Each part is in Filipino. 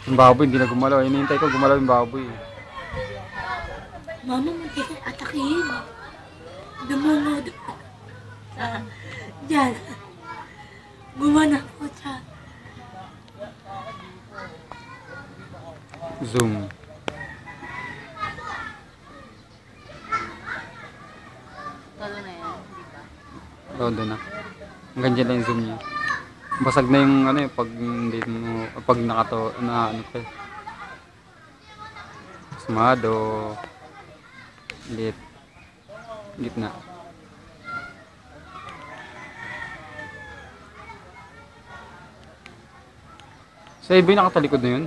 Yung baboy hindi na gumalaw. Hinihintay ko gumalaw yung baboy. Mama, munti ka atakihin. Dumungod. Diyan. Gumanak po siya. Zoom. Todo na yan, di ba? Todo na. Hanggang dyan lang yung zoom niya. Basag na yung ano pag hindi mo, pag nakato, na ano pa. Sumado. Lit. Gitna. Sa iba yung nakatalikod na yun.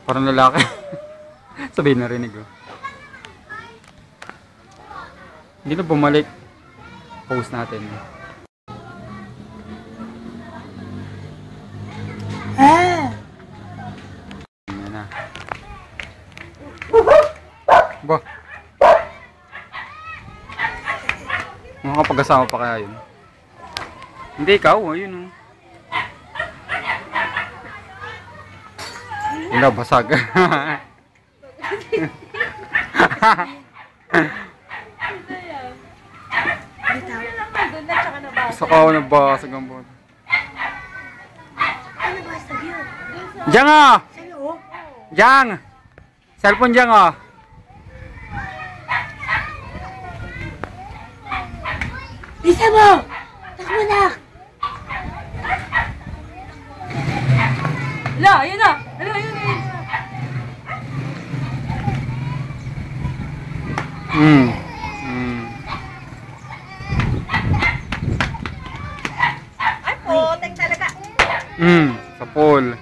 Parang lalaki. Sabihin narinig ko. Hindi na bumalik. Post natin. Yan na. Ba? Makakapag-asama pa kaya yun? Hindi ikaw, ayun oh. Wala, basag. Saka ako nabasag ang buwan. Ano ba sa yun? Diyan ah! Sa loob? Diyan! Cellphone diyan ah! Bisa mo! Takbo na! Ala, ayun na! Ala, ayun na! Ay, putek talaga! Sa pool.